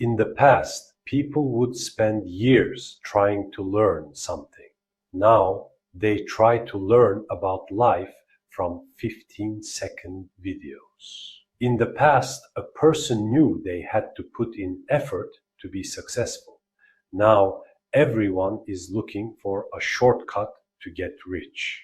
In the past, people would spend years trying to learn something. Now, they try to learn about life from 15-second videos. In the past, a person knew they had to put in effort to be successful. Now, everyone is looking for a shortcut to get rich.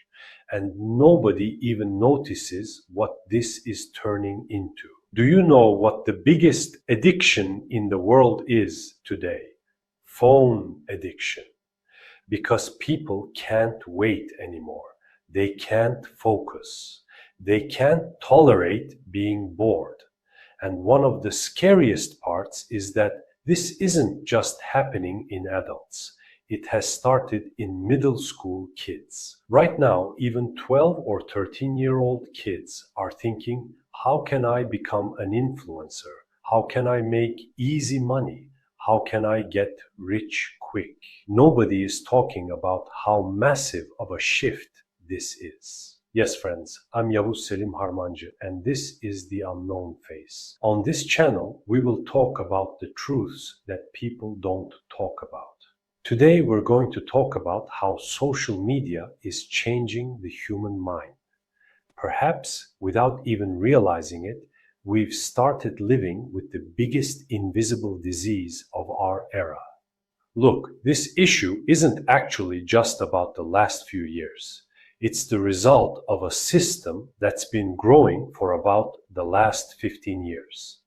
And nobody even notices what this is turning into. Do you know what the biggest addiction in the world is today? Phone addiction. Because people can't wait anymore. They can't focus. They can't tolerate being bored. And one of the scariest parts is that this isn't just happening in adults. It has started in middle school kids. Right now, even 12 or 13-year-old kids are thinking, how can I become an influencer? How can I make easy money? How can I get rich quick? Nobody is talking about how massive of a shift this is. Yes, friends, I'm Yavuz Selim Harmancı, and this is The Unknown Face. On this channel, we will talk about the truths that people don't talk about. Today, we're going to talk about how social media is changing the human mind. Perhaps without even realizing it, we've started living with the biggest invisible disease of our era. Look, this issue isn't actually just about the last few years. It's the result of a system that's been growing for about the last 15 years.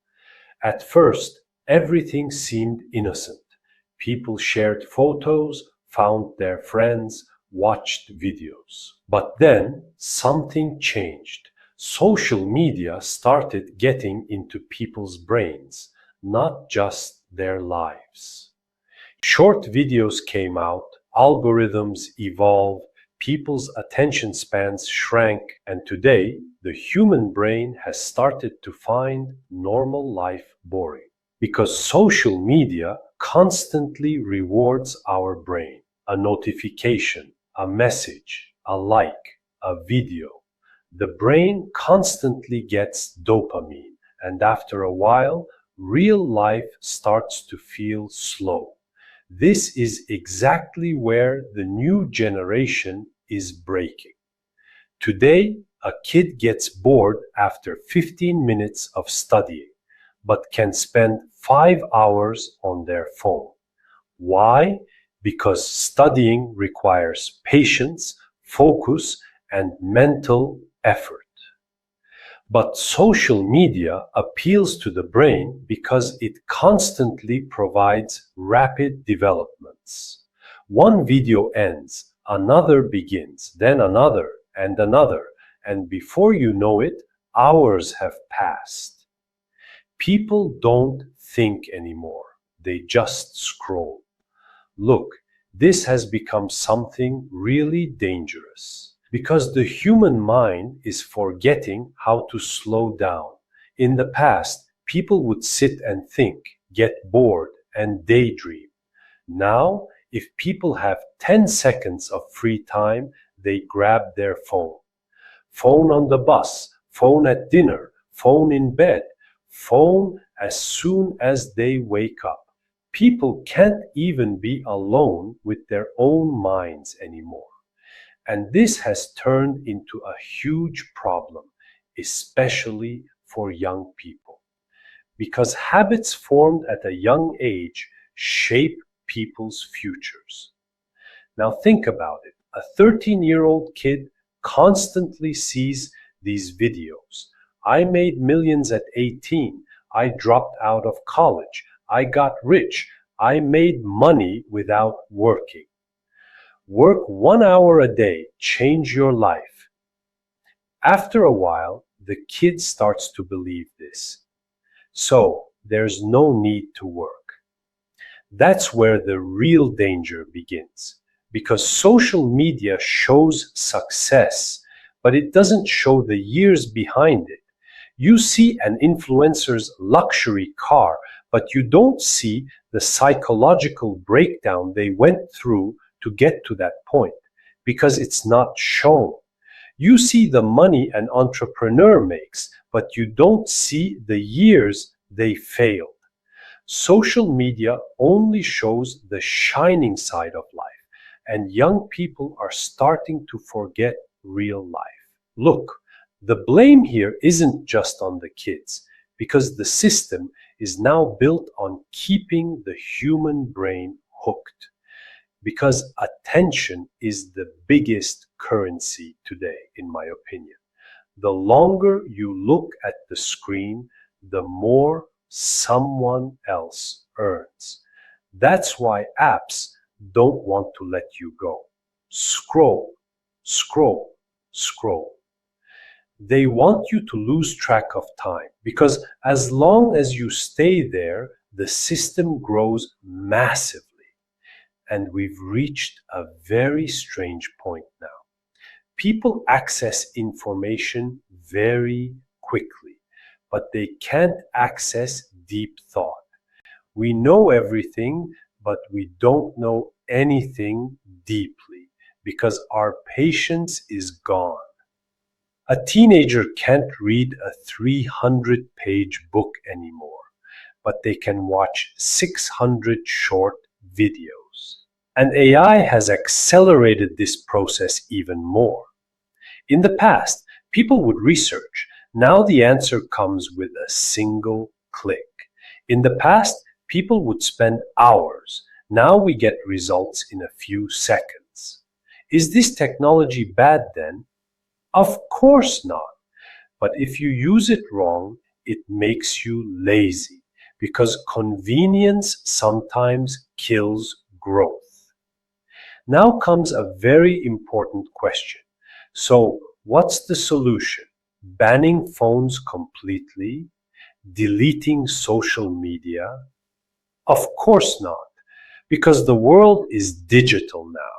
At first, everything seemed innocent. People shared photos, found their friends, watched videos. But then something changed. Social media started getting into people's brains, not just their lives. Short videos came out, algorithms evolved, people's attention spans shrank, and today the human brain has started to find normal life boring. Because social media constantly rewards our brain. A notification, a message, a like, a video. The brain constantly gets dopamine, and after a while, real life starts to feel slow. This is exactly where the new generation is breaking. Today, a kid gets bored after 15 minutes of studying, but can spend 5 hours on their phone. Why? Because studying requires patience, focus, and mental effort. But social media appeals to the brain because it constantly provides rapid developments. One video ends, another begins, then another and another, and before you know it, hours have passed. People don't think anymore, they just scroll. Look, this has become something really dangerous. Because the human mind is forgetting how to slow down. In the past, people would sit and think, get bored, and daydream. Now, if people have 10 seconds of free time, they grab their phone. Phone on the bus, phone at dinner, phone in bed, phone as soon as they wake up. People can't even be alone with their own minds anymore. And this has turned into a huge problem, especially for young people. Because habits formed at a young age shape people's futures. Now think about it. A 13-year-old kid constantly sees these videos. I made millions at 18. I dropped out of college. I got rich. I made money without working. Work 1 hour a day, change your life. After a while, the kid starts to believe this. So, there's no need to work. That's where the real danger begins. Because social media shows success, but it doesn't show the years behind it. You see an influencer's luxury car, but you don't see the psychological breakdown they went through to get to that point, because it's not shown. You see the money an entrepreneur makes, but you don't see the years they failed. Social media only shows the shining side of life, and young people are starting to forget real life. Look, the blame here isn't just on the kids, because the system is now built on keeping the human brain hooked. Because attention is the biggest currency today, in my opinion. The longer you look at the screen, the more someone else earns. That's why apps don't want to let you go. Scroll, scroll, scroll. They want you to lose track of time because as long as you stay there, the system grows massively. And we've reached a very strange point now. People access information very quickly, but they can't access deep thought. We know everything, but we don't know anything deeply because our patience is gone. A teenager can't read a 300-page book anymore, but they can watch 600 short videos. And AI has accelerated this process even more. In the past, people would research. Now the answer comes with a single click. In the past, people would spend hours. Now we get results in a few seconds. Is this technology bad then? Of course not. But if you use it wrong, it makes you lazy because convenience sometimes kills growth. Now comes a very important question. So, what's the solution? Banning phones completely? Deleting social media? Of course not, because the world is digital now.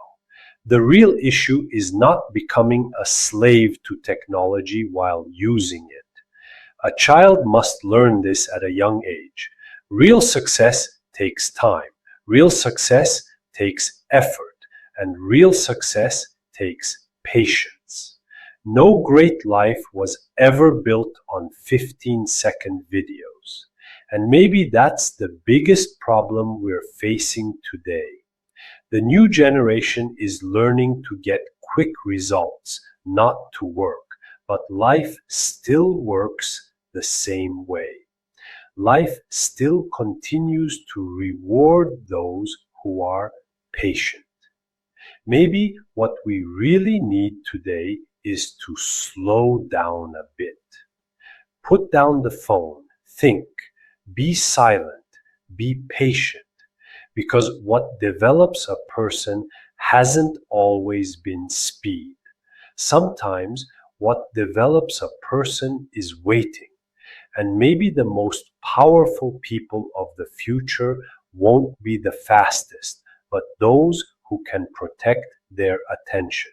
The real issue is not becoming a slave to technology while using it. A child must learn this at a young age. Real success takes time. Real success takes effort. And real success takes patience. No great life was ever built on 15-second videos. And maybe that's the biggest problem we're facing today. The new generation is learning to get quick results, not to work. But life still works the same way. Life still continues to reward those who are patient. Maybe what we really need today is to slow down a bit. Put down the phone, think, be silent, be patient, because what develops a person hasn't always been speed. Sometimes what develops a person is waiting, and maybe the most powerful people of the future won't be the fastest, but those who can protect their attention.